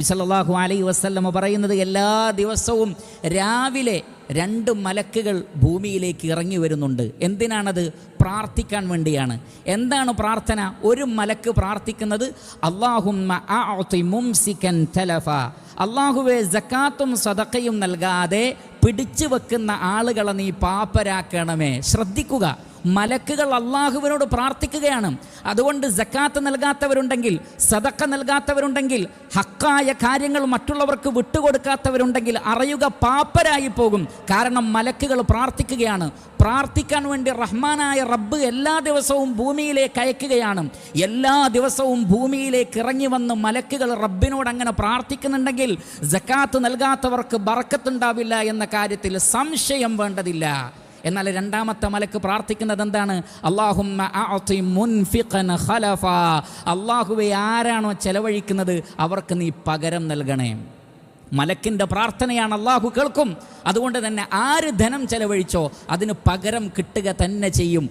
സല്ലല്ലാഹു അലൈഹി വസല്ലം പറയുന്നത്, എല്ലാ ദിവസവും രാവിലെ 2 മലക്കുകൾ ഭൂമിയിലേക്ക് ഇറങ്ങി വരുന്നുണ്ട്. എന്തിനാണത്? പ്രാർത്ഥിക്കാൻ വേണ്ടിയാണ്. എന്താണ് പ്രാർത്ഥന? ഒരു മലക്ക് പ്രാർത്ഥിക്കുന്നത്, അല്ലാഹുമ്മ അഅതി മുംസികൻ തലഫ, അല്ലാഹുവേ സക്കാത്തും സദഖയും നൽകാതെ പിടിച്ചു വെക്കുന്ന ആളുകളെ നീ പാപ്പരാക്കണമേ. ശ്രദ്ധിക്കുക, മലക്കുകൾ അള്ളാഹുവിനോട് പ്രാർത്ഥിക്കുകയാണ്. അതുകൊണ്ട് സക്കാത്ത് നൽകാത്തവരുണ്ടെങ്കിൽ, സദഖ നൽകാത്തവരുണ്ടെങ്കിൽ, ഹക്കായ കാര്യങ്ങൾ മറ്റുള്ളവർക്ക് വിട്ടുകൊടുക്കാത്തവരുണ്ടെങ്കിൽ അറിയുക, പാപ്പരായി പോകും. കാരണം മലക്കുകൾ പ്രാർത്ഥിക്കുകയാണ്. പ്രാർത്ഥിക്കാൻ വേണ്ടി റഹ്മാനായ റബ്ബ് എല്ലാ ദിവസവും ഭൂമിയിലേക്ക് അയക്കുകയാണ്. എല്ലാ ദിവസവും ഭൂമിയിലേക്ക് ഇറങ്ങി വന്ന് മലക്കുകൾ റബ്ബിനോട് അങ്ങനെ പ്രാർത്ഥിക്കുന്നുണ്ടെങ്കിൽ സക്കാത്ത് നൽകാത്തവർക്ക് ബറക്കത്തുണ്ടാവില്ല എന്ന കാര്യത്തിൽ സംശയം വേണ്ടതില്ല. എന്നാൽ രണ്ടാമത്തെ മലക്ക് പ്രാർത്ഥിക്കുന്നത് എന്താണ്? അല്ലാഹുമ്മ അഅതി മുൻഫിഖൻ ഖലഫ, അല്ലാഹുവേ ആരാണോ ചെലവഴിക്കുന്നത് അവർക്ക് നീ പകരം നൽകണേ. മലക്കിൻ്റെ പ്രാർത്ഥനയാണ്, അള്ളാഹു കേൾക്കും. അതുകൊണ്ട് തന്നെ ആര് ധനം ചെലവഴിച്ചോ അതിന് പകരം കിട്ടുക തന്നെ ചെയ്യും.